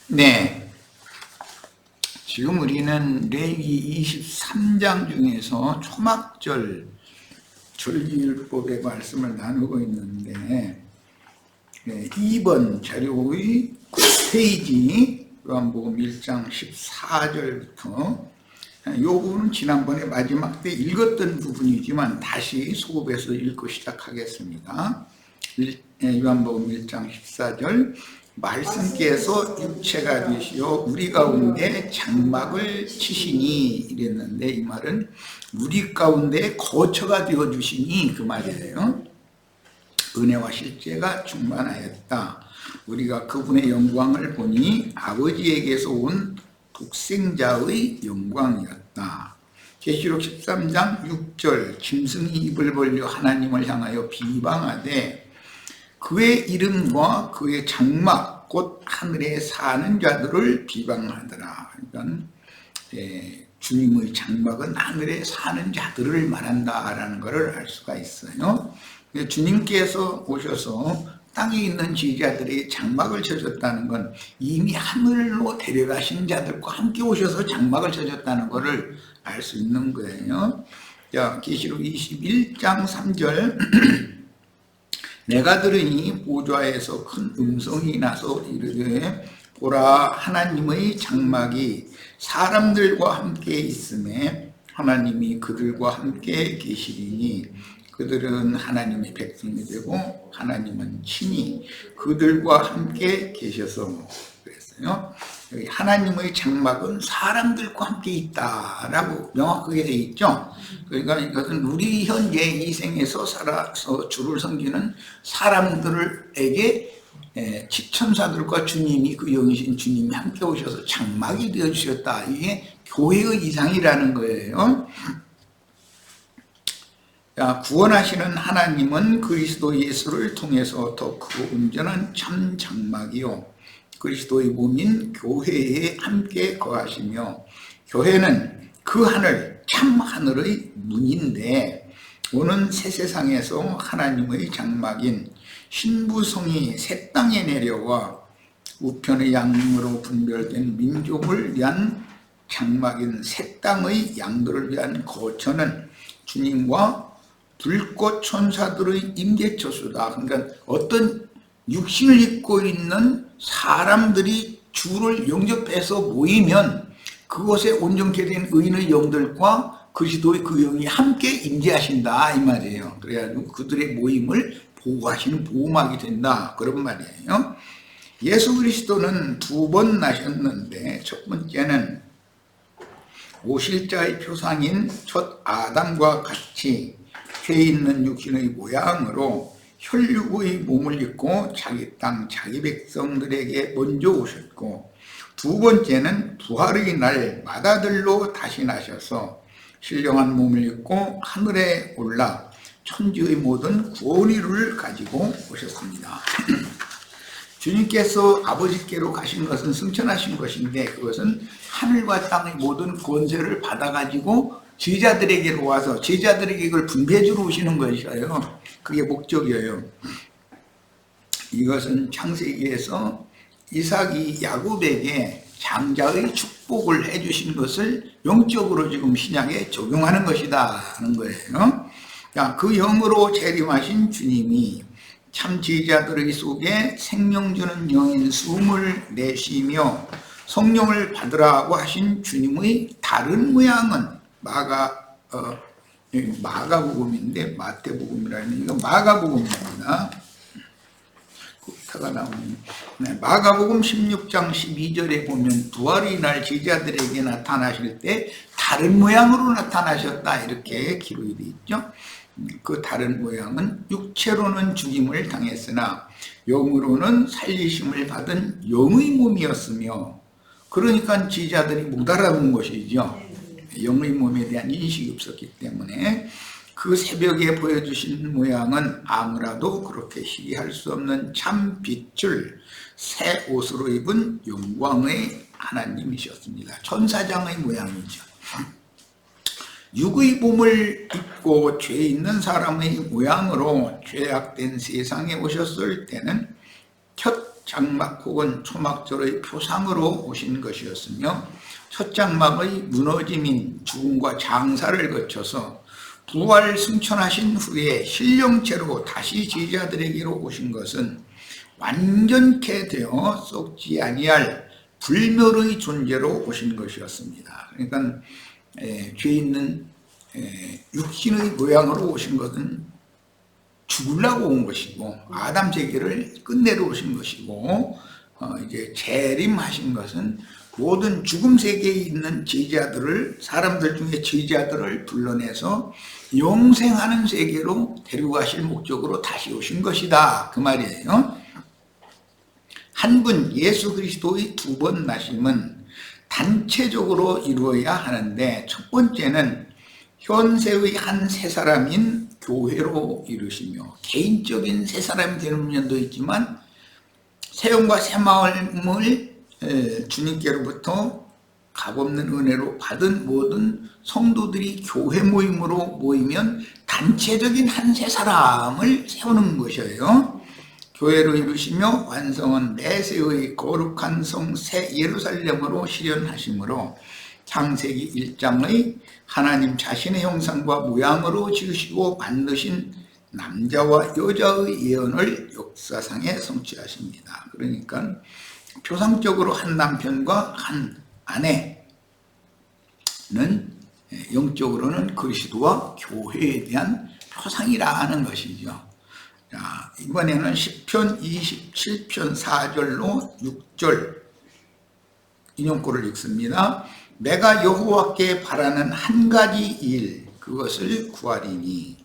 네, 지금 우리는 레위기 23장 중에서 초막절 절기율법의 말씀을 나누고 있는데, 2번 자료의 9페이지 요한복음 1장 14절부터 이 부분은 지난번에 마지막 때 읽었던 부분이지만 다시 소급해서 읽고 시작하겠습니다. 요한복음 1장 14절, 말씀께서 육체가 되시어 우리 가운데 장막을 치시니 이랬는데, 이 말은 우리 가운데 거처가 되어주시니 그 말이에요. 은혜와 실제가 충만하였다. 우리가 그분의 영광을 보니 아버지에게서 온 독생자의 영광이었다. 계시록 13장 6절, 짐승이 입을 벌려 하나님을 향하여 비방하되 그의 이름과 그의 장막 곧 하늘에 사는 자들을 비방하더라. 그러니까 주님의 장막은 하늘에 사는 자들을 말한다라는 것을 알 수가 있어요. 주님께서 오셔서 땅에 있는 지휘자들이 장막을 쳐줬다는 건 이미 하늘로 데려가신 자들과 함께 오셔서 장막을 쳐줬다는 것을 알 수 있는 거예요. 자, 계시록 21장 3절, 내가 들으니 보좌에서 큰 음성이 나서 이르되 보라, 하나님의 장막이 사람들과 함께 있음에 하나님이 그들과 함께 계시리니 그들은 하나님의 백성이 되고 하나님은 친히 그들과 함께 계셔서 그랬어요. 여기 하나님의 장막은 사람들과 함께 있다라고 명확하게 되어 있죠. 그러니까 이것은 우리 현재 이 생에서 살아서 주를 섬기는 사람들에게 천사들과 주님이, 그 영이신 주님이 함께 오셔서 장막이 되어주셨다. 이게 교회의 이상이라는 거예요. 구원하시는 하나님은 그리스도 예수를 통해서 더 크고 온전한 참 장막이요 그리스도의 몸인 교회에 함께 거하시며, 교회는 그 하늘, 참 하늘의 문인데 오는 새 세상에서 하나님의 장막인 신부성이 새 땅에 내려와 우편의 양으로 분별된 민족을 위한 장막인 새 땅의 양들을 위한 거처는 주님과 불꽃 천사들의 임재처소다. 그러니까 어떤 육신을 입고 있는 사람들이 주를 영접해서 모이면 그곳에 온전케 된 의인의 영들과 그리스도의 그 영이 함께 임재하신다 이 말이에요. 그래가지고 그들의 모임을 보호하시는 보호막이 된다, 그런 말이에요. 예수 그리스도는 두 번 나셨는데, 첫 번째는 오실 자의 표상인 첫 아담과 같이 죄 있는 육신의 모양으로 혈육의 몸을 입고 자기 땅 자기 백성들에게 먼저 오셨고, 두 번째는 부활의 날 맏아들로 다시 나셔서 신령한 몸을 입고 하늘에 올라 천지의 모든 구원의를 가지고 오셨습니다. 주님께서 아버지께로 가신 것은 승천하신 것인데, 그것은 하늘과 땅의 모든 권세를 받아가지고 제자들에게로 와서 제자들에게 이걸 분배해주러 오시는 것이에요. 그게 목적이에요. 이것은 창세기에서 이삭이 야곱에게 장자의 축복을 해주신 것을 영적으로 지금 신약에 적용하는 것이다 하는 거예요. 그 영으로 재림하신 주님이 참 제자들의 속에 생명 주는 영인 숨을 내쉬며 성령을 받으라고 하신 주님의 다른 모양은 마가복음인데 마태복음이라는, 이거 마가복음입니다. 거기다가 나오는 마가복음 16장 12절에 보면 부활의 날 제자들에게 나타나실 때 다른 모양으로 나타나셨다 이렇게 기록이 되어 있죠. 그 다른 모양은 육체로는 죽임을 당했으나 영으로는 살리심을 받은 영의 몸이었으며, 그러니까 제자들이 못 알아본 것이죠. 영의 몸에 대한 인식이 없었기 때문에. 그 새벽에 보여주신 모양은 아무라도 그렇게 시기할 수 없는 참 빛을 새 옷으로 입은 영광의 하나님이셨습니다. 천사장의 모양이죠. 육의 몸을 입고 죄 있는 사람의 모양으로 죄악된 세상에 오셨을 때는 첫 장막 혹은 초막절의 표상으로 오신 것이었으며 첫 장막의 무너짐인 죽음과 장사를 거쳐서 부활 승천하신 후에 신령체로 다시 제자들에게로 오신 것은 완전케 되어 썩지 아니할 불멸의 존재로 오신 것이었습니다. 그러니까 죄 있는 육신의 모양으로 오신 것은 죽으려고 온 것이고, 아담 세계를 끝내러 오신 것이고, 이제 재림하신 것은 모든 죽음 세계에 있는 제자들을, 사람들 중에 제자들을 불러내서 영생하는 세계로 데려가실 목적으로 다시 오신 것이다, 그 말이에요. 한 분 예수 그리스도의 두 번 나심은 단체적으로 이루어야 하는데, 첫 번째는 현세의 한 세 사람인 교회로 이루시며, 개인적인 세 사람이 되는 면도 있지만 새영과 새 마음을 주님께로부터 값없는 은혜로 받은 모든 성도들이 교회 모임으로 모이면 단체적인 한 세 사람을 세우는 것이에요. 교회로 이루시며 완성은 내세의 거룩한 성 새 예루살렘으로 실현하시므로 창세기 1장의 하나님 자신의 형상과 모양으로 지으시고 만드신 남자와 여자의 예언을 역사상에 성취하십니다. 그러니까 표상적으로 한 남편과 한 아내는 영적으로는 그리스도와 교회에 대한 표상이라는 것이죠. 자, 이번에는 시편 27편 4절로 6절 인용구를 읽습니다. 내가 여호와께 바라는 한 가지 일, 그것을 구하리니.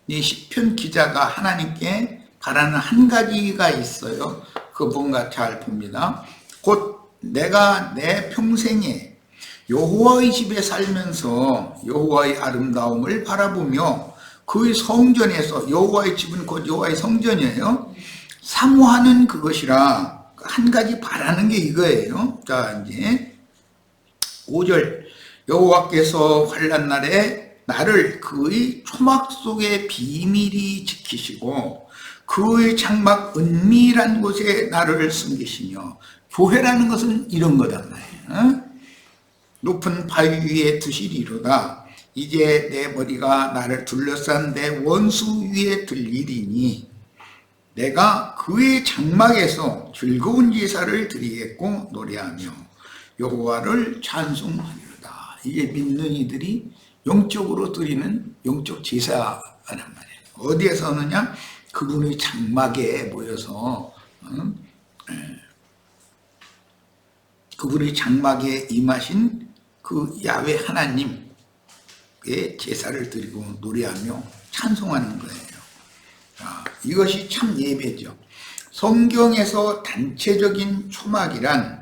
이 시편 기자가 하나님께 바라는 한 가지가 있어요. 그 뭔가 잘 봅니다. 곧 내가 내 평생에 여호와의 집에 살면서 여호와의 아름다움을 바라보며 그의 성전에서, 여호와의 집은 곧 여호와의 성전이에요, 사모하는 그것이라. 한 가지 바라는 게 이거예요. 자, 이제 5절, 여호와께서 환난 날에 나를 그의 초막 속에 비밀히 지키시고 그의 장막 은밀한 곳에 나를 숨기시며. 교회라는 것은 이런 거단 말이에요. 높은 바위 위에 두시리로다. 이제 내 머리가 나를 둘러싼 내 원수 위에 들리리니 내가 그의 장막에서 즐거운 제사를 드리겠고 노래하며 여호와를 찬송하리로다. 이게 믿는 이들이 영적으로 드리는 영적 제사란 말이에요. 어디에서 하느냐? 그분의 장막에 모여서 그분의 장막에 임하신 그 야훼 하나님의 제사를 드리고 노래하며 찬송하는 거예요. 자, 이것이 참 예배죠. 성경에서 단체적인 초막이란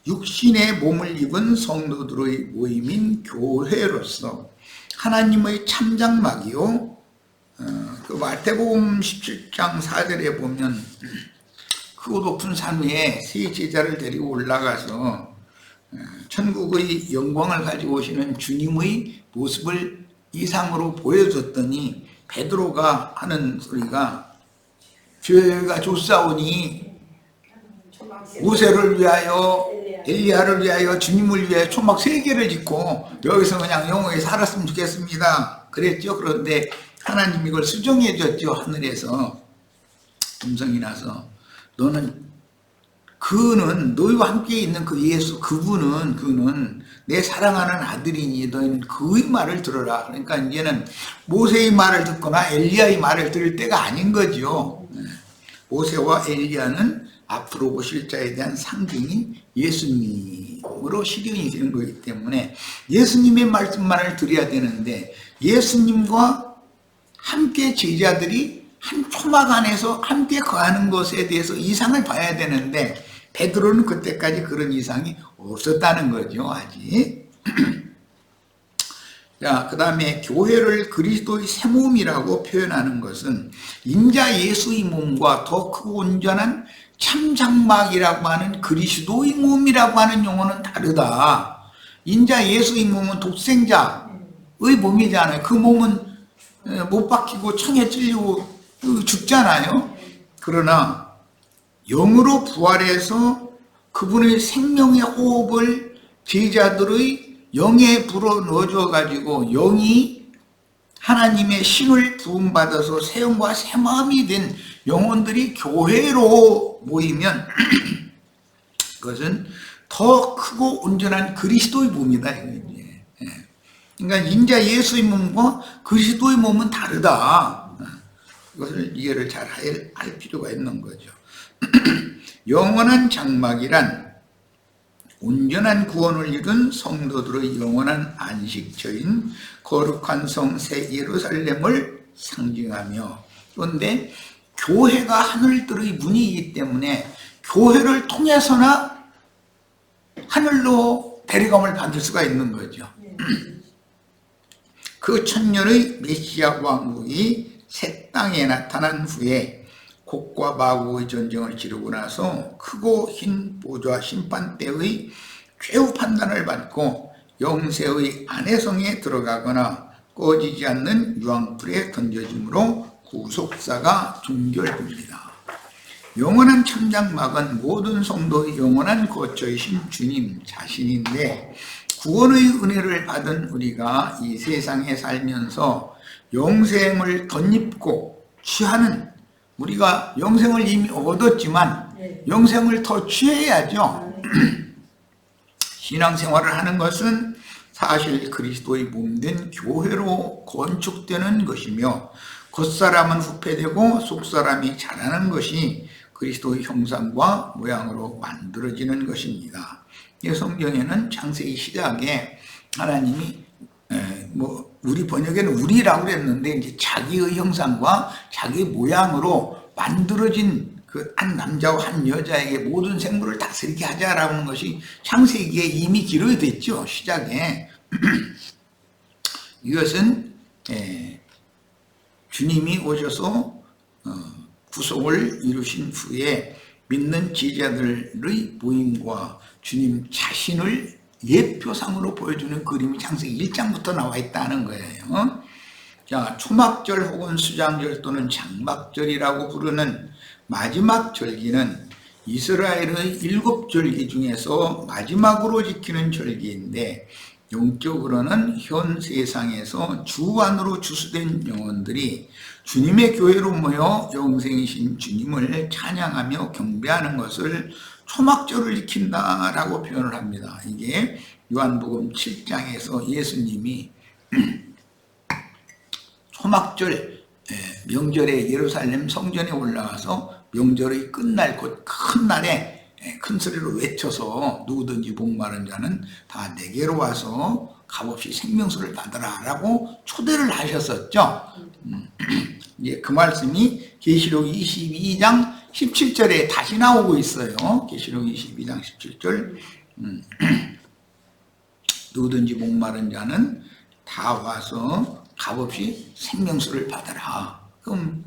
육신의 몸을 입은 성도들의 모임인 교회로서 하나님의 참장막이요, 그 마태복음 17장 4절에 보면 그 높은 산 위에 세 제자를 데리고 올라가서 천국의 영광을 가지고 오시는 주님의 모습을 이상으로 보여줬더니 베드로가 하는 소리가, 죄가 좋사오니 모세를 위하여 엘리야를 위하여 주님을 위하여 초막 3개를 짓고 여기서 그냥 영원히 살았으면 좋겠습니다 그랬죠. 그런데 하나님 이걸 수정해 줬죠. 하늘에서 음성이 나서, 그는 너희와 함께 있는 그 예수, 그는 내 사랑하는 아들이니 너희는 그의 말을 들어라. 그러니까 이제는 모세의 말을 듣거나 엘리야의 말을 들을 때가 아닌 거죠. 모세와 엘리야는 앞으로 오실 자에 대한 상징인 예수님으로 실현이 되는 거기 때문에 예수님의 말씀만을 드려야 되는데, 예수님과 함께 제자들이 한 초막 안에서 함께 거하는 것에 대해서 이상을 봐야 되는데 베드로는 그때까지 그런 이상이 없었다는 거죠. 아직. 자, 그 다음에 교회를 그리스도의 새 몸이라고 표현하는 것은 인자 예수의 몸과 더 크고 온전한 참장막이라고 하는 그리스도의 몸이라고 하는 용어는 다르다. 인자 예수의 몸은 독생자의 몸이잖아요. 그 몸은 못 박히고 청에 찔리고 죽잖아요. 그러나 영으로 부활해서 그분의 생명의 호흡을 제자들의 영에 불어 넣어줘 가지고 영이 하나님의 신을 부음받아서 새 영과 새 마음이 된 영혼들이 교회로 모이면 그것은 더 크고 온전한 그리스도의 몸이다. 그러니까 진짜 예수의 몸과 그리스도의 몸은 다르다. 그것을 이해를 잘 할 필요가 있는 거죠. 영원한 장막이란 온전한 구원을 이룬 성도들의 영원한 안식처인 거룩한 성 새 예루살렘을 상징하며, 그런데 교회가 하늘들의 문이기 때문에 교회를 통해서나 하늘로 데려감을 받을 수가 있는 거죠. 그 천년의 메시아 왕국이 새 땅에 나타난 후에 곡과 마구의 전쟁을 치르고 나서 크고 흰 보좌 심판대의 최후 판단을 받고 영세의 안해성에 들어가거나 꺼지지 않는 유황불에 던져짐으로 구속사가 종결됩니다. 영원한 천장막은 모든 성도의 영원한 거처이신 주님 자신인데, 구원의 은혜를 받은 우리가 이 세상에 살면서 영생을 덧입고 취하는, 우리가 영생을 이미 얻었지만 영생을 더 취해야죠. 신앙생활을 하는 것은 사실 그리스도의 몸된 교회로 건축되는 것이며, 겉사람은 후패되고 속사람이 자라는 것이 그리스도의 형상과 모양으로 만들어지는 것입니다. 이 성경에는 창세기 시작에 하나님이 우리 번역에는 우리라고 그랬는데 이제 자기의 형상과 자기의 모양으로 만들어진 그 한 남자와 한 여자에게 모든 생물을 다스리게 하자라는 것이 창세기에 이미 기록이 됐죠. 시작에. 이것은 주님이 오셔서 구속을 이루신 후에 믿는 제자들의 모임과 주님 자신을 예표상으로 보여주는 그림이 창세기 1장부터 나와 있다는 거예요. 자, 초막절 혹은 수장절 또는 장막절이라고 부르는 마지막 절기는 이스라엘의 7절기 중에서 마지막으로 지키는 절기인데, 영적으로는 현 세상에서 주 안으로 주수된 영혼들이 주님의 교회로 모여 영생이신 주님을 찬양하며 경배하는 것을 초막절을 지킨다라고 표현을 합니다. 이게 요한복음 7장에서 예수님이 초막절 명절에 예루살렘 성전에 올라가서 명절의 끝날 곧 큰 날에 큰 소리로 외쳐서 누구든지 목마른 자는 다 내게로 와서 값없이 생명수를 받으라 라고 초대를 하셨었죠. 이제 그 말씀이 계시록 22장 17절에 다시 나오고 있어요. 계시록 22장 17절. 누구든지 목마른 자는 다 와서 값없이 생명수를 받으라. 그럼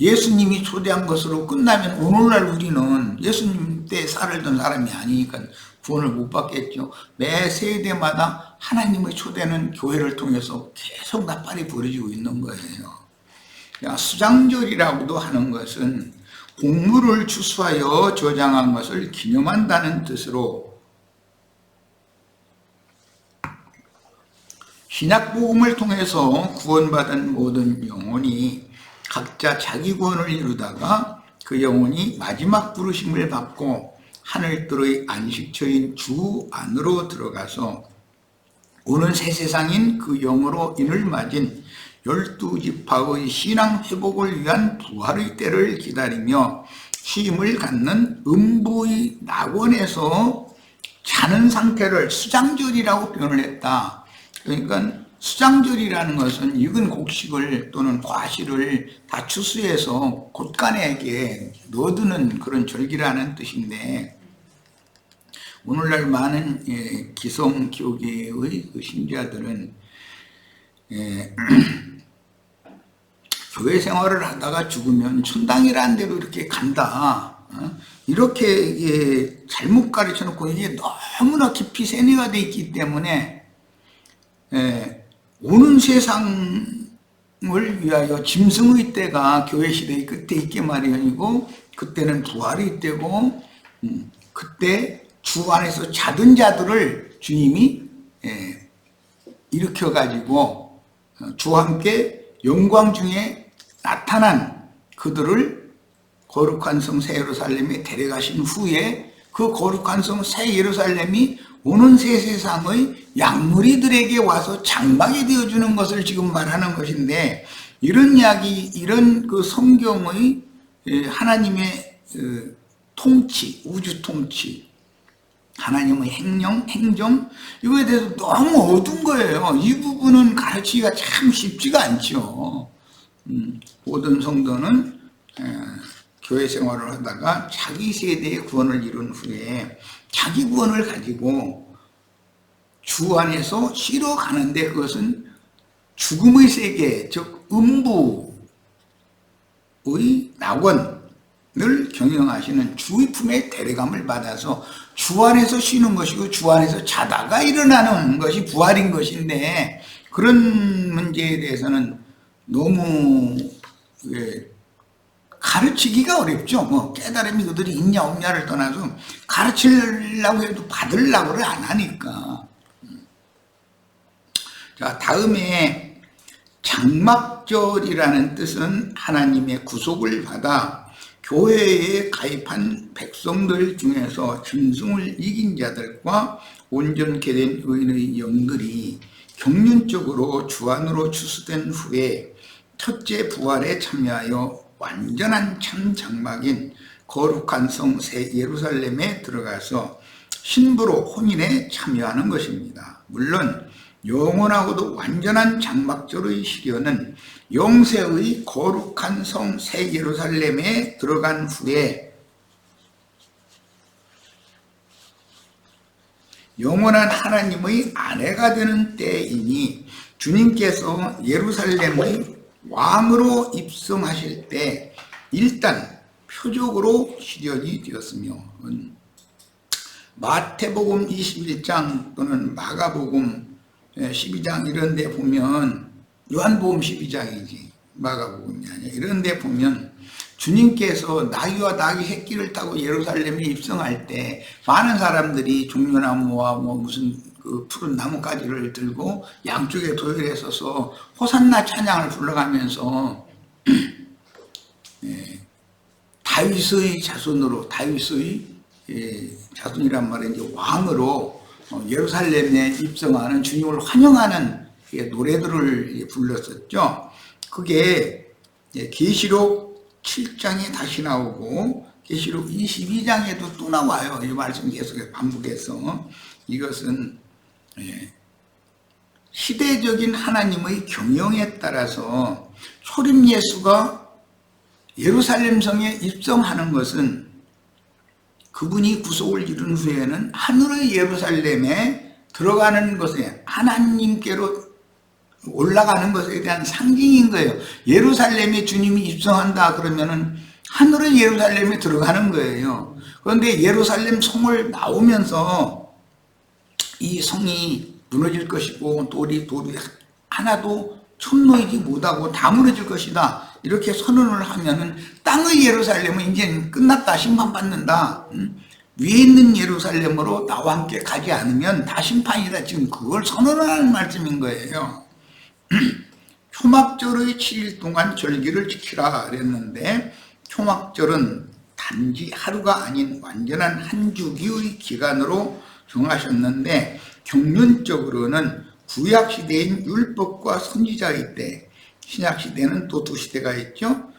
예수님이 초대한 것으로 끝나면 오늘날 우리는 예수님 때 살던 사람이 아니니까 구원을 못 받겠죠. 매 세대마다 하나님의 초대는 교회를 통해서 계속 나팔이 부러지고 있는 거예요. 수장절이라고도 하는 것은 곡물을 추수하여 저장한 것을 기념한다는 뜻으로, 신약복음을 통해서 구원받은 모든 영혼이 각자 자기 구원을 이루다가 그 영혼이 마지막 부르심을 받고 하늘들의 안식처인 주 안으로 들어가서 오는 새 세상인 그 영으로 인을 맞은 12지파의 신앙 회복을 위한 부활의 때를 기다리며 쉼을 갖는 음부의 낙원에서 자는 상태를 수장절이라고 표현을 했다. 그러니까 수장절이라는 것은 익은 곡식을 또는 과실을 다 추수해서 곳간에게 넣어두는 그런 절기라는 뜻인데, 오늘날 많은 기성교계의 그 신자들은 교회 생활을 하다가 죽으면 천당이라는 데로 이렇게 간다, 이렇게 잘못 가르쳐 놓고 이게 너무나 깊이 세뇌가 되어 있기 때문에 오는 세상을 위하여 짐승의 때가 교회 시대의 끝에 있게 마련이고 그때는 부활이 되고 그때 주 안에서 자던 자들을 주님이 일으켜가지고 주와 함께 영광 중에 나타난 그들을 거룩한 성 새 예루살렘에 데려가신 후에 그 거룩한 성 새 예루살렘이 오는 새 세상의 양무리들에게 와서 장막이 되어주는 것을 지금 말하는 것인데, 이런 이야기, 이런 그 성경의 하나님의 통치, 우주 통치, 하나님의 행정, 이거에 대해서 너무 어두운 거예요. 이 부분은 가르치기가 참 쉽지가 않죠. 모든 성도는 교회 생활을 하다가 자기 세대의 구원을 이룬 후에 자기 구원을 가지고 주 안에서 쉬러 가는데, 그것은 죽음의 세계, 즉 음부의 낙원을 경영하시는 주의 품에 데려감을 받아서 주 안에서 쉬는 것이고 주 안에서 자다가 일어나는 것이 부활인 것인데, 그런 문제에 대해서는 너무 가르치기가 어렵죠. 뭐 깨달음이 그들이 있냐 없냐를 떠나서 가르치려고 해도 받으려고를 안 하니까. 자, 다음에 장막절이라는 뜻은 하나님의 구속을 받아 교회에 가입한 백성들 중에서 짐승을 이긴 자들과 온전케 된 의인의 영들이 경륜적으로 주 안으로 추수된 후에 첫째 부활에 참여하여 완전한 참 장막인 거룩한 성 새 예루살렘에 들어가서 신부로 혼인에 참여하는 것입니다. 물론 영원하고도 완전한 장막절의 시련은 영세의 거룩한 성 새 예루살렘에 들어간 후에 영원한 하나님의 아내가 되는 때이니, 주님께서 예루살렘의 왕으로 입성하실 때 일단 표적으로 시련이 되었으며, 마태복음 21장 또는 마가복음 12장 이런 데 보면, 요한복음 12장이지 마가복음이 아니야, 이런 데 보면 주님께서 나귀와 나귀 새끼를 타고 예루살렘에 입성할 때 많은 사람들이 종려나무와 뭐 무슨 그 푸른 나뭇가지를 들고 양쪽에 도열에 서서 호산나 찬양을 불러가면서 다윗의 자손으로, 다윗의 자손이란 말은 이제 왕으로 예루살렘에 입성하는 주님을 환영하는 노래들을 불렀었죠. 그게 계시록 7장에 다시 나오고 계시록 22장에도 또 나와요. 이 말씀 계속 반복해서. 이것은 시대적인 하나님의 경영에 따라서 초림 예수가 예루살렘 성에 입성하는 것은 그분이 구속을 이룬 후에는 하늘의 예루살렘에 들어가는 것에, 하나님께로 올라가는 것에 대한 상징인 거예요. 예루살렘에 주님이 입성한다 그러면은 하늘의 예루살렘에 들어가는 거예요. 그런데 예루살렘 성을 나오면서 이 성이 무너질 것이고 돌이 하나도 촌노이지 못하고 다 무너질 것이다, 이렇게 선언을 하면은 땅의 예루살렘은 이제는 끝났다, 심판받는다, 위에 있는 예루살렘으로 나와 함께 가지 않으면 다 심판이다, 지금 그걸 선언하는 말씀인 거예요. 초막절의 7일 동안 절기를 지키라 그랬는데, 초막절은 단지 하루가 아닌 완전한 한 주기의 기간으로 정하셨는데, 경륜적으로는 구약시대인 율법과 선지자의 때, 신약시대는 또 두 시대가 있죠.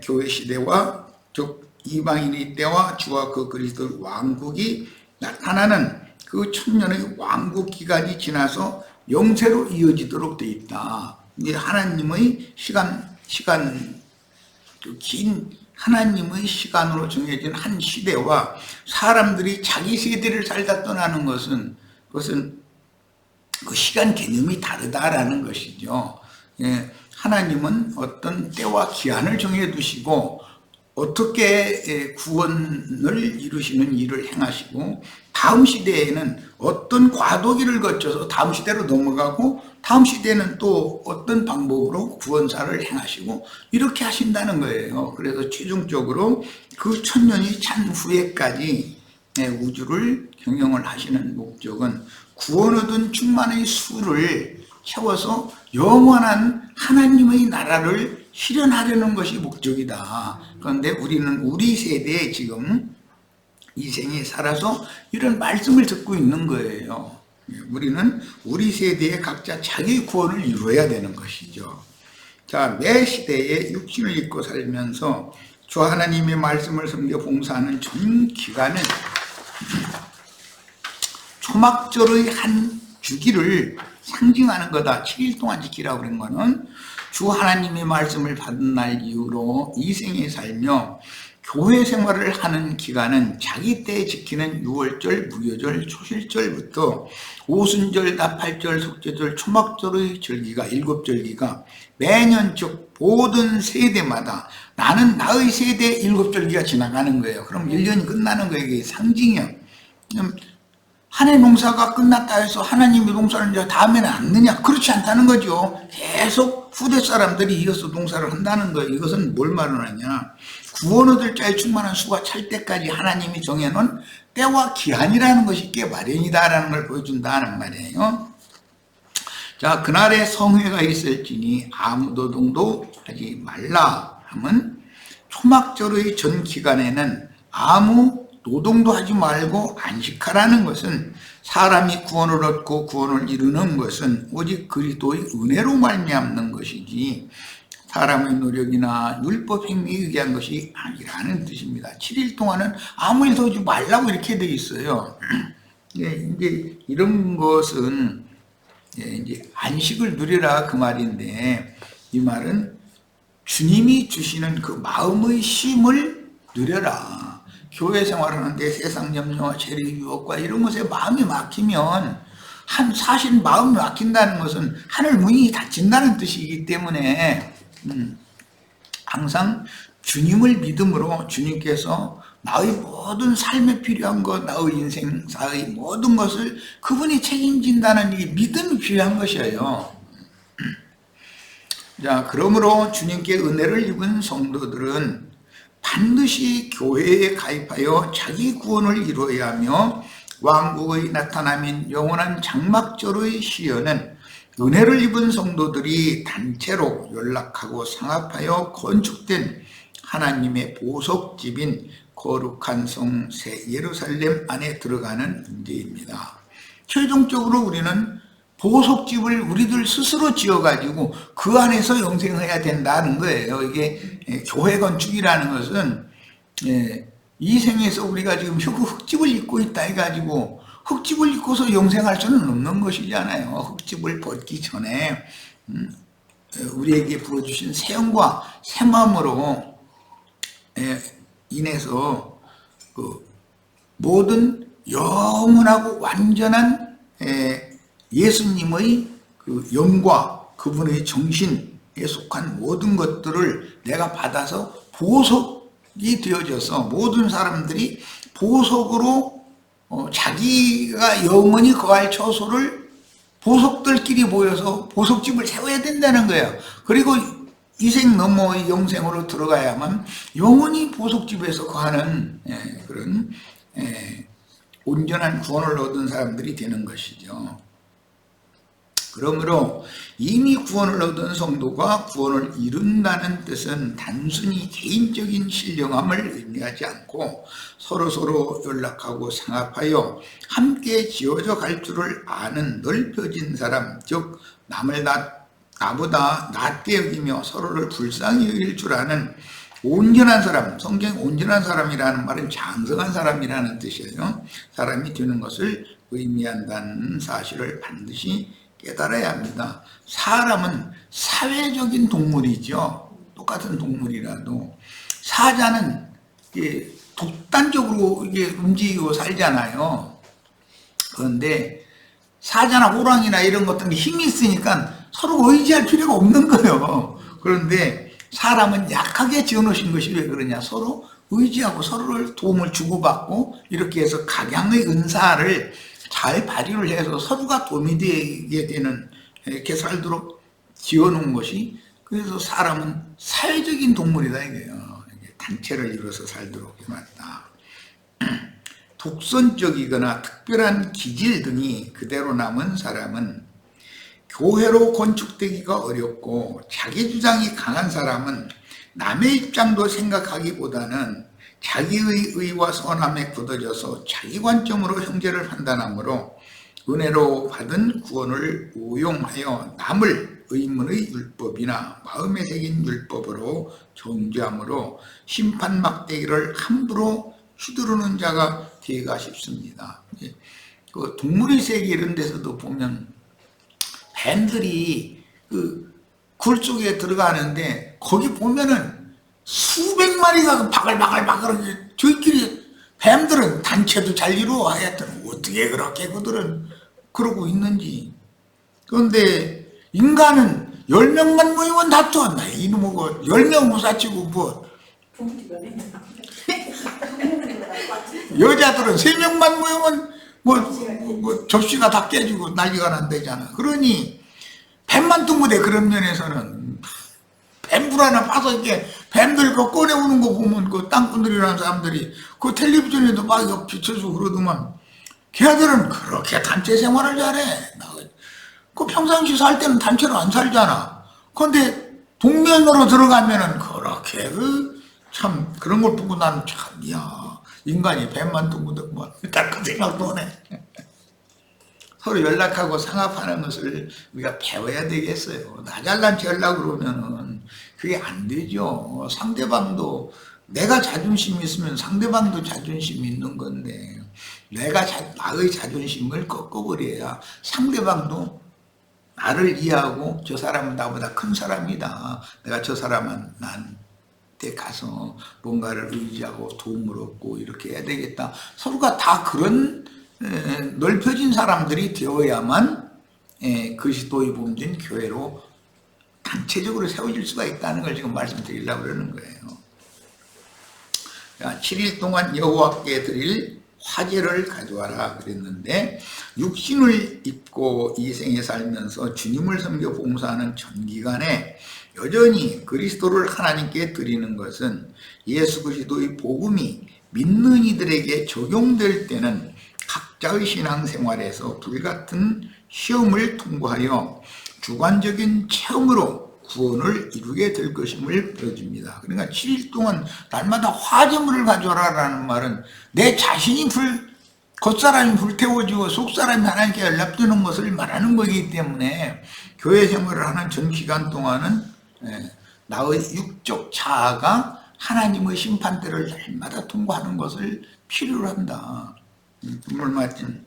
교회 시대와 즉 이방인의 때와 주와 그 그리스도의 왕국이 나타나는 그 천년의 왕국 기간이 지나서 영세로 이어지도록 되어 있다. 이게 하나님의 긴 하나님의 시간으로 정해진 한 시대와 사람들이 자기 세대를 살다 떠나는 것은, 그것은 그 시간 개념이 다르다라는 것이죠. 하나님은 어떤 때와 기한을 정해두시고 어떻게 구원을 이루시는 일을 행하시고, 다음 시대에는 어떤 과도기를 거쳐서 다음 시대로 넘어가고 다음 시대에는 또 어떤 방법으로 구원사를 행하시고 이렇게 하신다는 거예요. 그래서 최종적으로 그 천년이 찬 후에까지 우주를 경영을 하시는 목적은 구원 얻은 충만의 수를 채워서 영원한 하나님의 나라를 실현하려는 것이 목적이다. 그런데 우리는 우리 세대에 지금 이 생에 살아서 이런 말씀을 듣고 있는 거예요. 우리는 우리 세대에 각자 자기 구원을 이루어야 되는 것이죠. 자, 매 시대에 육신을 입고 살면서 주 하나님의 말씀을 섬겨 봉사하는 전 기간은 초막절의 한 주기를 상징하는 거다. 7일 동안 지키라고 그런 거는 주 하나님의 말씀을 받은 날 이후로 이 생에 살며 교회 생활을 하는 기간은 자기 때 지키는 유월절, 무교절, 초실절부터 오순절, 나팔절, 속죄절, 초막절의 절기가 7절기가 매년 즉 모든 세대마다 나는 나의 세대 7절기가 지나가는 거예요. 그럼 1년이 끝나는 거예요. 이게 상징이에요. 한 해 농사가 끝났다 해서 하나님의 농사를 이제 다음에는 안 느냐? 그렇지 않다는 거죠. 계속 후대 사람들이 이어서 농사를 한다는 거예요. 이것은 뭘 말하느냐? 구원 얻을 자의 충만한 수가 찰 때까지 하나님이 정해놓은 때와 기한이라는 것이 꽤 마련이다라는 걸 보여준다는 말이에요. 자, 그날에 성회가 있을지니 아무 노동도 하지 말라 하면 초막절의 전 기간에는 아무 노동도 하지 말고 안식하라는 것은 사람이 구원을 얻고 구원을 이루는 것은 오직 그리스도의 은혜로 말미암는 것이지 사람의 노력이나 율법 행위에 의한 것이 아니라는 뜻입니다. 7일 동안은 아무 일도 하지 말라고 이렇게 되어 있어요. 이제 이런 것은 이제 안식을 누리라 그 말인데 이 말은 주님이 주시는 그 마음의 쉼을 누려라. 교회 생활하는데 세상 염려와 재리 유혹과 이런 것에 마음이 막히면 사실 마음이 막힌다는 것은 하늘 문이 닫힌다는 뜻이기 때문에 항상 주님을 믿음으로 주님께서 나의 모든 삶에 필요한 것, 나의 인생사의 모든 것을 그분이 책임진다는 이 믿음이 필요한 것이에요. 자, 그러므로 주님께 은혜를 입은 성도들은 반드시 교회에 가입하여 자기 구원을 이루어야 하며 왕국의 나타남인 영원한 장막절의 시연은 은혜를 입은 성도들이 단체로 연락하고 상합하여 건축된 하나님의 보석집인 거룩한 성 새 예루살렘 안에 들어가는 문제입니다. 최종적으로 우리는 보석집을 우리들 스스로 지어가지고 그 안에서 영생해야 된다는 거예요. 이게 교회 건축이라는 것은 이 생에서 우리가 지금 흙집을 입고 있다 해가지고 흙집을 입고서 영생할 수는 없는 것이잖아요. 흙집을 벗기 전에 우리에게 부어주신 새 영과 새 마음으로 인해서 그 모든 영원하고 완전한 예수님의 그 영과 그분의 정신에 속한 모든 것들을 내가 받아서 보석이 되어져서 모든 사람들이 보석으로 자기가 영원히 거할 처소를 보석들끼리 모여서 보석집을 세워야 된다는 거예요. 그리고 이생 넘어 영생으로 들어가야만 영원히 보석집에서 거하는 그런 온전한 구원을 얻은 사람들이 되는 것이죠. 그러므로 이미 구원을 얻은 성도가 구원을 이룬다는 뜻은 단순히 개인적인 신령함을 의미하지 않고 서로서로 연락하고 상합하여 함께 지어져 갈 줄을 아는 넓혀진 사람, 즉 남을 나보다 낫게 여기며 서로를 불쌍히 여길 줄 아는 온전한 사람, 성경 온전한 사람이라는 말은 장성한 사람이라는 뜻이에요. 사람이 되는 것을 의미한다는 사실을 반드시 깨달아야 합니다. 사람은 사회적인 동물이죠. 똑같은 동물이라도 사자는 독단적으로 움직이고 살잖아요. 그런데 사자나 호랑이나 이런 것들은 힘이 있으니까 서로 의지할 필요가 없는 거예요. 그런데 사람은 약하게 지어놓으신 것이 왜 그러냐? 서로 의지하고 서로를 도움을 주고받고 이렇게 해서 각양의 은사를 잘 발휘를 해서 서로가 도움이 되게 되는 이렇게 살도록 지어놓은 것이, 그래서 사람은 사회적인 동물이다 이거예요. 단체를 이루어서 살도록 해놨다. 독선적이거나 특별한 기질 등이 그대로 남은 사람은 교회로 건축되기가 어렵고, 자기 주장이 강한 사람은 남의 입장도 생각하기보다는 자기의 의와 선함에 굳어져서 자기 관점으로 형제를 판단하므로 은혜로 받은 구원을 오용하여 남을 의문의 율법이나 마음에 새긴 율법으로 정죄함으로 심판 막대기를 함부로 휘두르는 자가 되기가 쉽습니다. 그 동물의 세계 이런 데서도 보면 뱀들이 그 굴 속에 들어가는데 거기 보면은 수백 마리가 바글바글 저희끼리 뱀들은 단체도 잘 이루어 하여튼 어떻게 그렇게 그들은 그러고 있는지. 그런데 인간은 10명만 모이면 다투었나 이놈하고 10명 무사치고 뭐 여자들은 3명만 모이면 뭐 접시가 다 깨지고 난리가 난다잖아. 그러니 뱀만 둥무대. 그런 면에서는 뱀불 하나 파서 이렇게 뱀들 거 꺼내오는 거 보면 그 땅꾼들이라는 사람들이 그 텔레비전에도 막 비춰주고 그러더만, 걔들은 그렇게 단체 생활을 잘해. 그 평상시 살 때는 단체로 안 살잖아. 그런데 동면으로 들어가면은 그렇게 참 그런 걸 보고 나는 참, 이야, 인간이 뱀만 둥무대구만. 딱 그 생각도 해. 서로 연락하고 상합하는 것을 우리가 배워야 되겠어요. 나 잘난 체 하려고 그러면은 그게 안 되죠. 상대방도, 내가 자존심이 있으면 상대방도 자존심이 있는 건데, 내가 나의 자존심을 꺾어버려야 상대방도 나를 이해하고 저 사람은 나보다 큰 사람이다. 내가 저 사람은 나한테 가서 뭔가를 의지하고 도움을 얻고 이렇게 해야 되겠다. 서로가 다 그런 넓혀진 사람들이 되어야만 그리스도의 몸된 교회로 단체적으로 세워질 수가 있다는 걸 지금 말씀드리려고 그러는 거예요. 7일 동안 여호와께 드릴 화제를 가져와라 그랬는데, 육신을 입고 이 생에 살면서 주님을 섬겨 봉사하는 전 기간에 여전히 그리스도를 하나님께 드리는 것은 예수 그리스도의 복음이 믿는 이들에게 적용될 때는 각자의 신앙생활에서 불같은 시험을 통과하여 주관적인 체험으로 구원을 이루게 될 것임을 보여줍니다. 그러니까 7일 동안 날마다 화제물을 가져라라는 말은 내 자신이 겉사람이 불태워지고 속사람이 하나님께 연락되는 것을 말하는 거기 때문에 교회 생활을 하는 전 기간 동안은 나의 육적 자아가 하나님의 심판대를 날마다 통과하는 것을 필요로 한다. 오늘 마침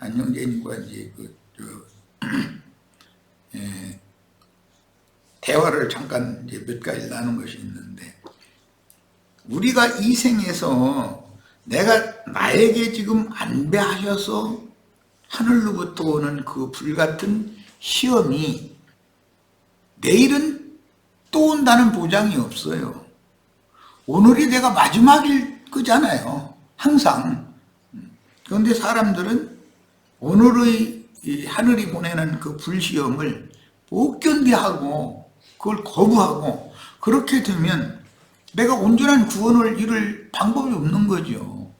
안영재님과 이제 대화를 잠깐 이제 몇 가지 나눈 것이 있는데, 우리가 이 생에서 나에게 지금 안배하셔서 하늘로부터 오는 그 불같은 시험이 내일은 또 온다는 보장이 없어요. 오늘이 내가 마지막일 거잖아요. 항상. 그런데 사람들은 오늘의 하늘이 보내는 그 불시험을 못 견디하고 그걸 거부하고, 그렇게 되면 내가 온전한 구원을 이룰 방법이 없는 거죠.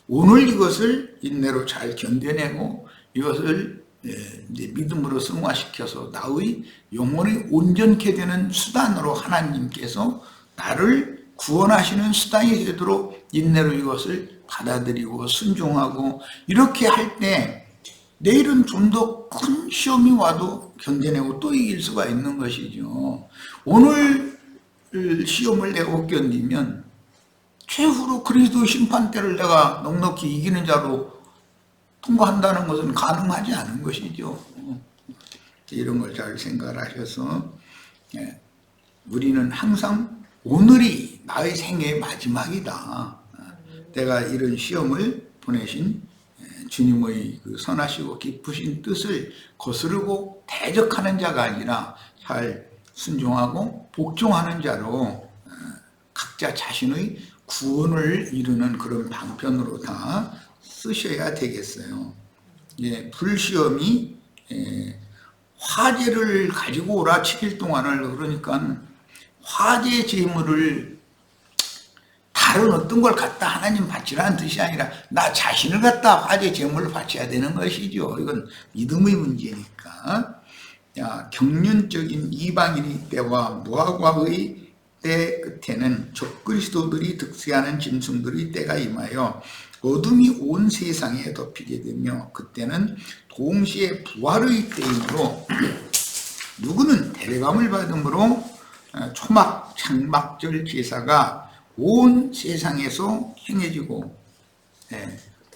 오늘 이것을 인내로 잘 견뎌내고 이것을 이제 믿음으로 승화시켜서 나의 영혼이 온전케 되는 수단으로 하나님께서 나를 구원하시는 수단이 되도록 인내로 이것을 받아들이고 순종하고, 이렇게 할 때 내일은 좀 더 큰 시험이 와도 견뎌내고 또 이길 수가 있는 것이죠. 오늘 시험을 내가 못 견디면 최후로 그리스도 심판대를 내가 넉넉히 이기는 자로 통과한다는 것은 가능하지 않은 것이죠. 이런 걸 잘 생각하셔서 우리는 항상 오늘이 나의 생애의 마지막이다. 내가 이런 시험을 보내신 주님의 그 선하시고 기쁘신 뜻을 거스르고 대적하는 자가 아니라 잘 순종하고 복종하는 자로 각자 자신의 구원을 이루는 그런 방편으로 다 쓰셔야 되겠어요. 예, 불시험이 화제를 가지고 오라 7일 동안을. 그러니까 화제 제물을 다른 어떤 걸 갖다 하나님 바치라는 뜻이 아니라 나 자신을 갖다 화제 제물을 바쳐야 되는 것이죠. 이건 믿음의 문제니까. 야, 경륜적인 이방인의 때와 무화과의 때 끝에는 적그리스도들이 득세하는 짐승들의 때가 임하여 어둠이 온 세상에 덮이게 되며 그때는 동시에 부활의 때이므로 누구는 데려감을 받음으로 초막 장막절 제사가 온 세상에서 행해지고,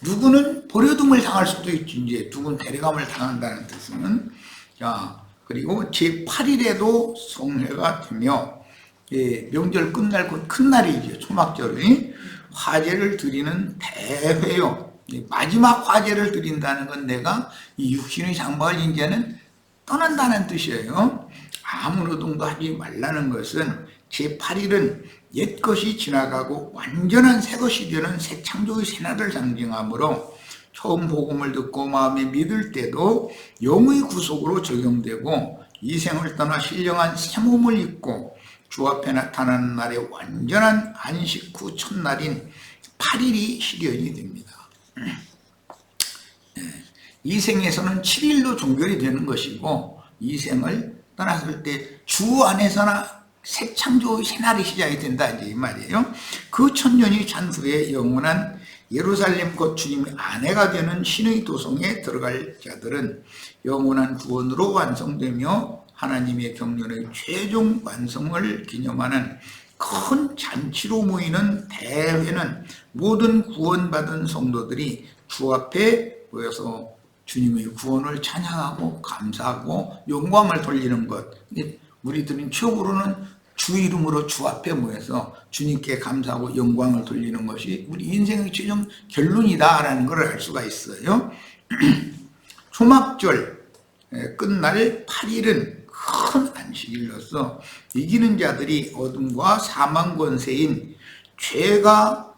누구는 버려둠을 당할 수도 있지. 이제 누구는 데려감을 당한다는 뜻은. 자, 그리고 제8일에도 성회가 되며, 명절 끝날 곧 큰 날이죠. 초막절이 화제를 드리는 대회요. 마지막 화제를 드린다는 건 내가 이 육신의 장막을 이제는 떠난다는 뜻이에요. 아무 노동도 하지 말라는 것은 제8일은 옛것이 지나가고 완전한 새것이 되는 새 창조의 새날을 상징하므로 처음 복음을 듣고 마음에 믿을 때도 영의 구속으로 적용되고 이 생을 떠나 신령한 새 몸을 입고 주 앞에 나타나는 날의 완전한 안식 후 첫날인 8일이 실현이 됩니다. 이 생에서는 7일로 종결이 되는 것이고 이 생을 떠났을 때 주 안에서나 새 창조의 새날이 시작이 된다 이제 이 말이에요. 그 천년이 찬 후에 영원한 예루살렘 곧 주님의 아내가 되는 신의 도성에 들어갈 자들은 영원한 구원으로 완성되며 하나님의 경륜의 최종 완성을 기념하는 큰 잔치로 모이는 대회는 모든 구원받은 성도들이 주 앞에 모여서 주님의 구원을 찬양하고 감사하고 영광을 돌리는 것. 우리들은 최고로는 주 이름으로 주 앞에 모여서 주님께 감사하고 영광을 돌리는 것이 우리 인생의 최종 결론이다라는 걸 알 수가 있어요. 초막절 끝날 8일은 큰 안식일로서 이기는 자들이 어둠과 사망 권세인 죄가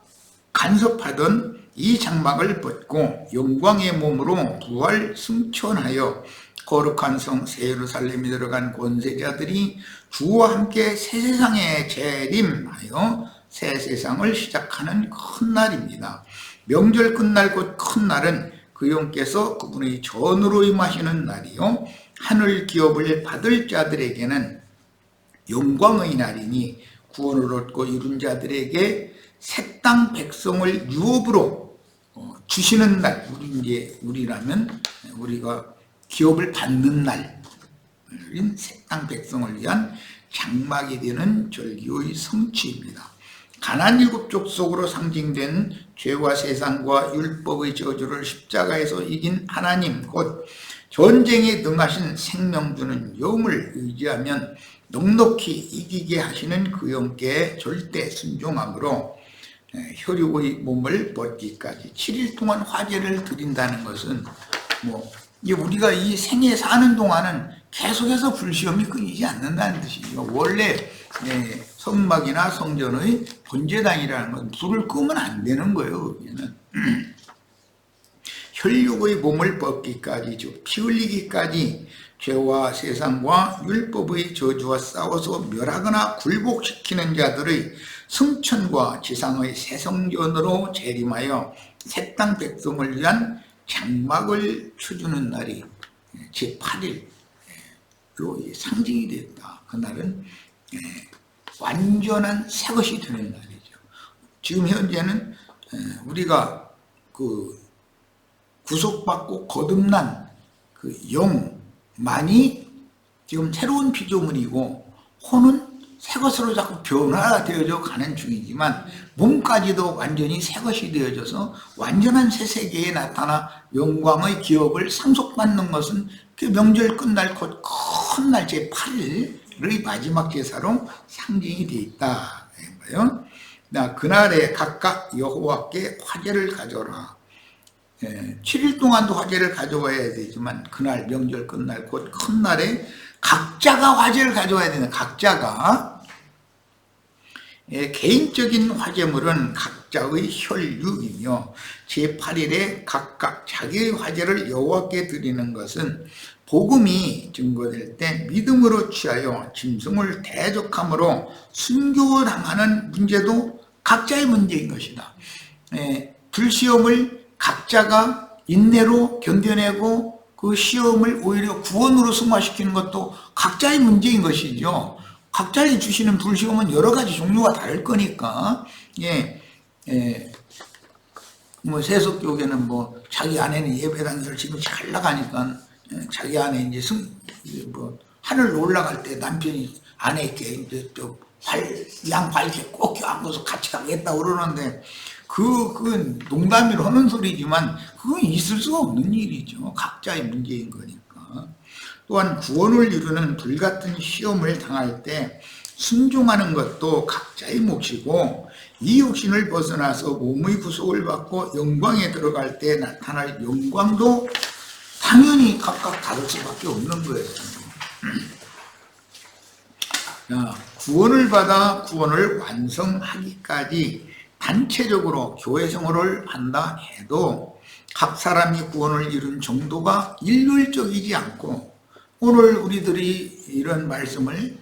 간섭하던 이 장막을 벗고 영광의 몸으로 부활 승천하여 거룩한 성 새 예루살렘에 들어간 권세자들이 주와 함께 새 세상에 재림하여 새 세상을 시작하는 큰 날입니다. 명절 끝날 곧 큰 날은 그 영께서 그분의 전으로 임하시는 날이요 하늘 기업을 받을 자들에게는 영광의 날이니 구원을 얻고 이룬 자들에게 새 땅 백성을 유업으로 주시는 날. 우리라면 우리가 기업을 받는 날인 새 땅 백성을 위한 장막이 되는 절기의 성취입니다. 가나안 7족 속으로 상징된 죄와 세상과 율법의 저주를 십자가에서 이긴 하나님 곧 전쟁에 능하신 생명 주는 영을 의지하면 넉넉히 이기게 하시는 그 영께 절대 순종함으로 혈육의 몸을 벗기까지 7일 동안 화제를 드린다는 것은 우리가 이 생에 사는 동안은 계속해서 불시험이 끊이지 않는다는 뜻이죠. 원래 성막이나 성전의 번제단이라는 건 불을 끄면 안 되는 거예요. 여기는. 혈육의 몸을 벗기까지 피 흘리기까지 죄와 세상과 율법의 저주와 싸워서 멸하거나 굴복시키는 자들의 승천과 지상의 새 성전으로 재림하여 새 땅 백성을 위한 장막을 쳐주는 날이 제8일로 상징이 됐다. 그날은 완전한 새것이 되는 날이죠. 지금 현재는 우리가 그 구속받고 거듭난 그 영만이 지금 새로운 피조물이고 혼은 새것으로 자꾸 변화되어져 가는 중이지만 몸까지도 완전히 새것이 되어져서 완전한 새 세계에 나타나 영광의 기업을 상속받는 것은 그 명절 끝날 곧 큰 날 제8일의 마지막 제사로 상징이 되어 있다. 그날에 각각 여호와께 화제를 가져라. 7일 동안도 화제를 가져와야 되지만 그날 명절 끝날 곧 큰 날에 각자가 화제를 가져와야 되는 각자가 개인적인 화제물은 각자의 혈육이며 제8일에 각각 자기의 화제를 여호와께 드리는 것은 복음이 증거될 때 믿음으로 취하여 짐승을 대적함으로 순교당하는 문제도 각자의 문제인 것이다. 불시험을 각자가 인내로 견뎌내고 그 시험을 오히려 구원으로 승화시키는 것도 각자의 문제인 것이죠. 각자의 주시는 불시험은 여러 가지 종류가 다를 거니까, 뭐 세속교계는 뭐 자기 아내는 예배당을 지금 잘 나가니까 자기 아내 이제 하늘 올라갈 때 남편이 아내에게 이제 양발 이렇게 꼭 껴안고서 같이 가겠다 그러는데 그건 농담으로 하는 소리지만 그건 있을 수가 없는 일이죠. 각자의 문제인 거니까. 또한 구원을 이루는 불같은 시험을 당할 때 순종하는 것도 각자의 몫이고 이 육신을 벗어나서 몸의 구속을 받고 영광에 들어갈 때 나타날 영광도 당연히 각각 다를 수밖에 없는 거예요. 구원을 받아 구원을 완성하기까지 단체적으로 교회 생활을 한다 해도 각 사람이 구원을 이룬 정도가 일률적이지 않고 오늘 우리들이 이런 말씀을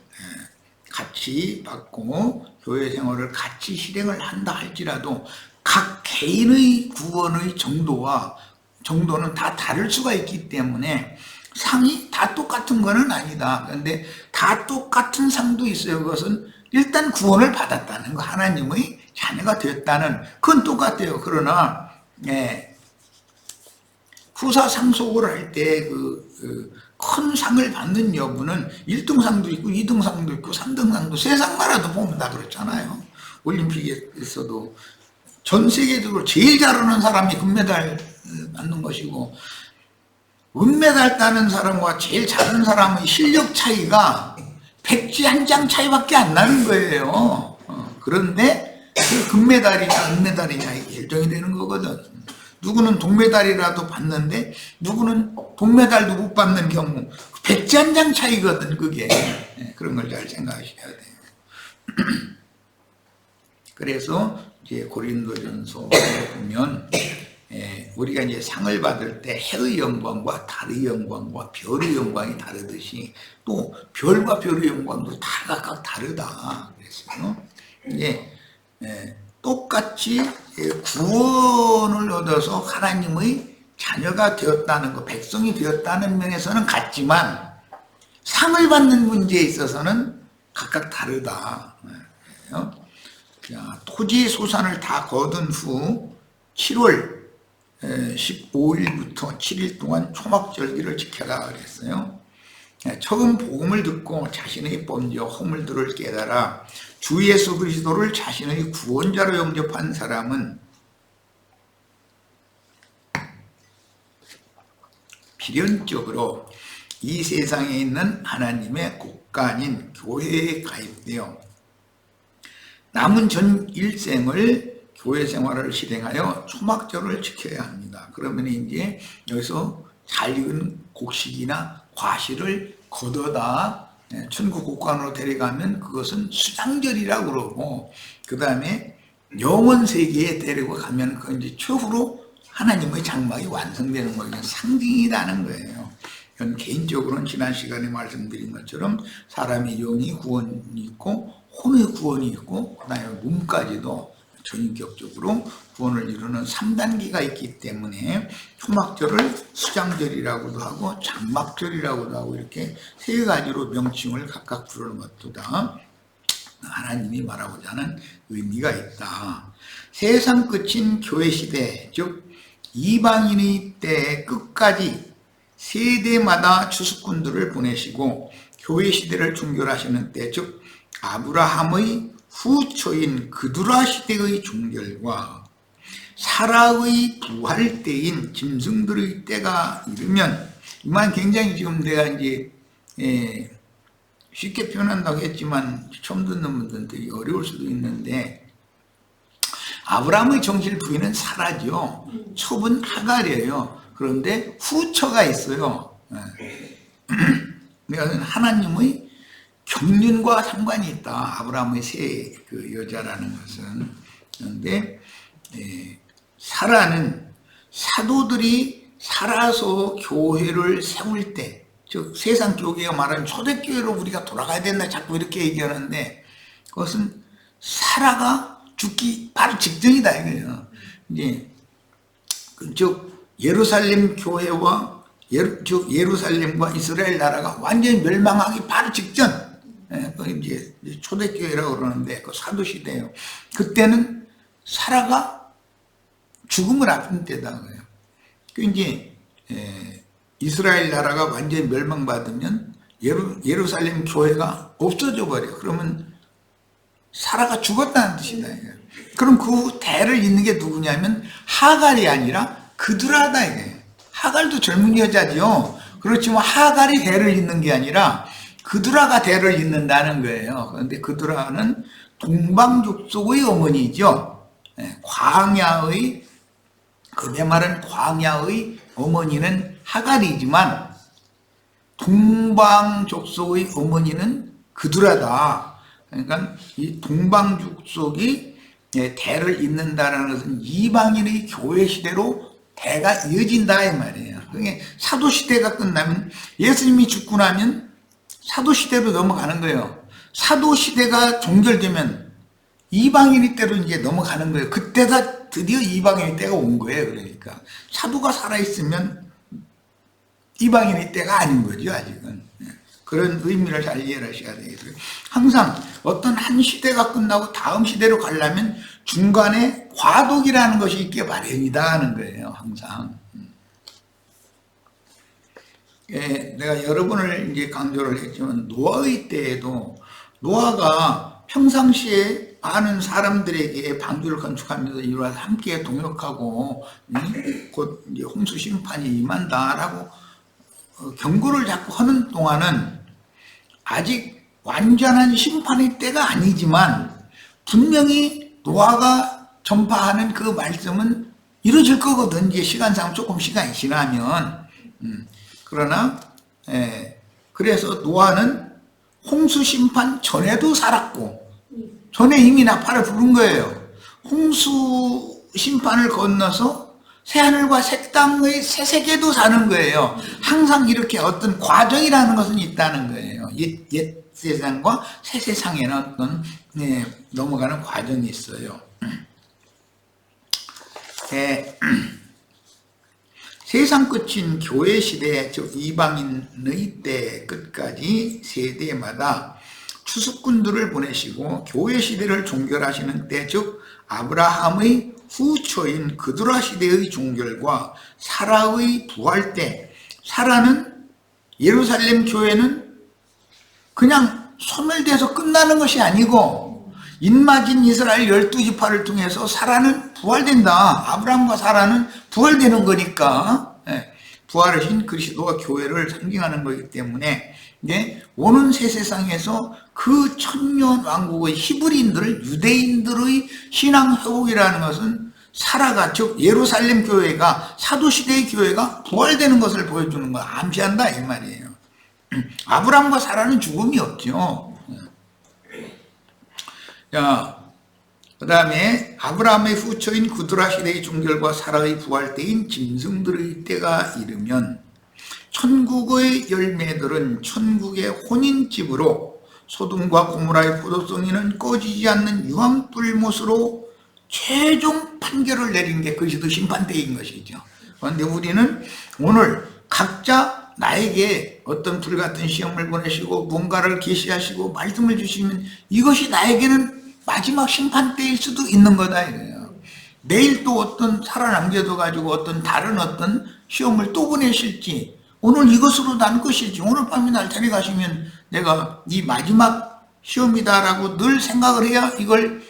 같이 받고 교회 생활을 같이 실행을 한다 할지라도 각 개인의 구원의 정도는 다 다를 수가 있기 때문에 상이 다 똑같은 거는 아니다. 그런데 다 똑같은 상도 있어요. 그것은 일단 구원을 받았다는 거, 하나님의 자녀가 되었다는 그건 똑같아요. 그러나 후사 상속을 할 때 큰 상을 받는 여부는 1등상도 있고 2등상도 있고 3등상도 세상 나라도 보면 다 그렇잖아요. 올림픽에서도 전 세계적으로 제일 잘하는 사람이 금메달 받는 것이고 은메달 따는 사람과 제일 잘하는 사람의 실력 차이가 백지 한 장 차이밖에 안 나는 거예요. 그런데 그 금메달이냐 은메달이냐 결정이 되는 거거든. 누구는 동메달이라도 받는데 누구는 동메달도 못 받는 경우 백지 한 장 차이거든 그게. 그런 걸 잘 생각하셔야 돼요. 그래서 이제 고린도전서에 보면 우리가 이제 상을 받을 때 해의 영광과 달의 영광과 별의 영광이 다르듯이 또 별과 별의 영광도 다 각각 다르다 그랬어요. 이제 똑같이 구원을 얻어서 하나님의 자녀가 되었다는 것, 백성이 되었다는 면에서는 같지만 상을 받는 문제에 있어서는 각각 다르다. 토지 소산을 다 거둔 후 7월 15일부터 7일 동안 초막절기를 지켜라 그랬어요. 처음 복음을 듣고 자신의 범죄와 허물들을 깨달아 주 예수 그리스도를 자신의 구원자로 영접한 사람은 필연적으로 이 세상에 있는 하나님의 국가인 교회에 가입되어 남은 전 일생을 교회 생활을 실행하여 초막절을 지켜야 합니다. 그러면 이제 여기서 잘 익은 곡식이나 과실을 걷어다 천국 국간으로 데려가면 그것은 수장절이라고 그러고, 그 다음에 영원 세계에 데리고 가면 그 이제 최후로 하나님의 장막이 완성되는 거예요. 상징이라는 거예요. 이건 개인적으로는 지난 시간에 말씀드린 것처럼 사람의 영이 구원이 있고 혼의 구원이 있고 그 다음에 몸까지도 전격적으로 구원을 이루는 3단계가 있기 때문에 초막절을 수장절이라고도 하고 장막절이라고도 하고 이렇게 세 가지로 명칭을 각각 부르는 것도 다 하나님이 말하고자 하는 의미가 있다. 세상 끝인 교회 시대, 즉 이방인의 때 끝까지 세대마다 추수꾼들을 보내시고 교회 시대를 종결하시는 때, 즉 아브라함의 후초인 그두라 시대의 종결과 사라의 부활 때인 짐승들의 때가 이르면, 이만 굉장히 지금 내가 이제 쉽게 표현한다고 했지만 처음 듣는 분들한테 어려울 수도 있는데, 아브라함의 정실 부인은 사라죠. 첩은 하갈이에요. 그런데 후처가 있어요. 그러니까 하나님의 경륜과 상관이 있다. 아브라함의 세 그 여자라는 것은. 그런데 사라는 사도들이 살아서 교회를 세울 때, 즉 세상 교회가 말하는 초대교회로 우리가 돌아가야 된다 자꾸 이렇게 얘기하는데, 그것은 사라가 죽기 바로 직전이다 이거예요. 이제 즉 예루살렘 교회와 즉 예루살렘과 이스라엘 나라가 완전히 멸망하기 바로 직전, 그 이제 초대교회라고 그러는데 그 사도 시대예요. 그때는 사라가 죽음을 앞둔 때다 그래요. 그 이제 이스라엘 나라가 완전히 멸망받으면 예루살렘 교회가 없어져 버려. 그러면 사라가 죽었다는 뜻이다. 그럼 그 대를 잇는 게 누구냐면 하갈이 아니라 그두라다 이게. 하갈도 젊은 여자죠. 그렇지만 하갈이 대를 잇는 게 아니라 그두라가 대를 잇는다는 거예요. 그런데 그두라는 동방족속의 어머니죠. 광야의, 그대 말은 광야의 어머니는 하갈이지만 동방족속의 어머니는 그두라다. 그러니까 이 동방족속이 대를 잇는다는 것은 이방인의 교회 시대로 대가 이어진다 이 말이에요. 그게 사도 시대가 끝나면, 예수님이 죽고 나면 사도 시대로 넘어가는 거예요. 사도 시대가 종결되면 이방인의 때로 이제 넘어가는 거예요. 그때가 드디어 이방인의 때가 온 거예요. 그러니까 사도가 살아있으면 이방인의 때가 아닌 거죠, 아직은. 그런 의미를 잘 이해하셔야 되겠어요. 항상 어떤 한 시대가 끝나고 다음 시대로 가려면 중간에 과도기라는 것이 있게 마련이다 하는 거예요, 항상. 내가 여러 번을 이제 강조를 했지만, 노아의 때에도 노아가 평상시에 많은 사람들에게 방주를 건축하면서 이와 함께 동역하고, 곧 이제 홍수 심판이 임한다라고 경고를 자꾸 하는 동안은 아직 완전한 심판의 때가 아니지만 분명히 노아가 전파하는 그 말씀은 이루어질 거거든. 이제 시간상 조금 시간이 지나면. 그러나 그래서 노아는 홍수 심판 전에도 살았고, 전에 이미 나팔을 부른 거예요. 홍수 심판을 건너서 새하늘과 새 땅의 새 세계도 사는 거예요. 항상 이렇게 어떤 과정이라는 것은 있다는 거예요. 옛 세상과 새 세상에는 어떤 넘어가는 과정이 있어요. 세상 끝인 교회 시대, 즉 이방인의 때 끝까지 세대마다 추수꾼들을 보내시고 교회 시대를 종결하시는 때, 즉 아브라함의 후처인 그두라 시대의 종결과 사라의 부활 때, 사라는 예루살렘 교회는 그냥 소멸돼서 끝나는 것이 아니고 인마진 이스라엘 12지파를 통해서 사라는 부활된다. 아브라함과 사라는 부활되는 거니까, 부활하신 그리스도가 교회를 상징하는 거기 때문에 오는 새 세상에서 그 천년 왕국의 히브리인들, 유대인들의 신앙 회복이라는 것은 사라가, 즉 예루살렘 교회가, 사도시대의 교회가 부활되는 것을 보여주는 거, 암시한다 이 말이에요. 아브라함과 사라는 죽음이 없죠. 자, 그 다음에 아브라함의 후처인 그두라 시대의 종결과 사라의 부활 때인 짐승들의 때가 이르면 천국의 열매들은 천국의 혼인집으로 소돔과 고모라의 포도송이는 꺼지지 않는 유황불못으로 최종 판결을 내린 게 그리스도 심판대인 것이죠. 그런데 우리는 오늘 각자 나에게 어떤 불같은 시험을 보내시고 뭔가를 계시하시고 말씀을 주시면 이것이 나에게는 마지막 심판대일 수도 있는 거다 이거예요. 내일 또 어떤 살아남겨둬 가지고 어떤 다른 어떤 시험을 또 보내실지, 오늘 이것으로 난 것일지, 오늘 밤에 날 데려가시면 내가 이 마지막 시험이다라고 늘 생각을 해야 이걸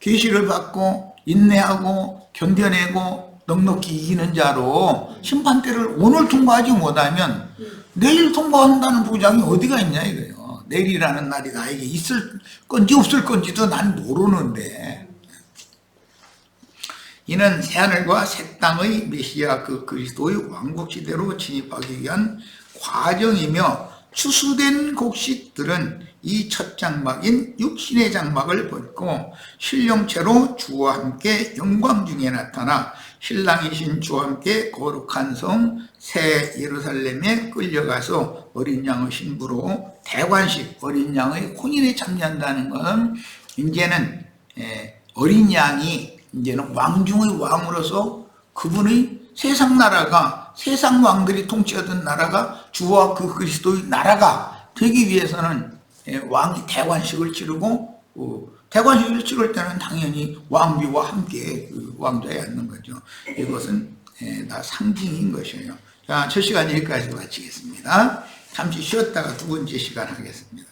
계시를 받고 인내하고 견뎌내고 넉넉히 이기는 자로 심판대를 오늘 통과하지 못하면 내일 통과한다는 보장이 어디가 있냐 이거예요. 내일이라는 날이 나에게 있을 건지 없을 건지도 난 모르는데, 이는 새하늘과 새 땅의 메시아 그 그리스도의 왕국시대로 진입하기 위한 과정이며 추수된 곡식들은 이 첫 장막인 육신의 장막을 벗고 신령체로 주와 함께 영광 중에 나타나 신랑이신 주와 함께 거룩한 성 새 예루살렘에 끌려가서 어린 양의 신부로 대관식 어린 양의 혼인에 참여한다는 건 이제는 어린 양이 이제는 왕 중의 왕으로서 그분의 세상 나라가 세상 왕들이 통치하던 나라가 주와 그 그리스도의 나라가 되기 위해서는 왕이 대관식을 치르고 대관식을 치를 때는 당연히 왕비와 함께 왕좌에 앉는 거죠. 이것은 다 상징인 것이에요. 자, 첫 시간 여기까지 마치겠습니다. 잠시 쉬었다가 두 번째 시간 하겠습니다.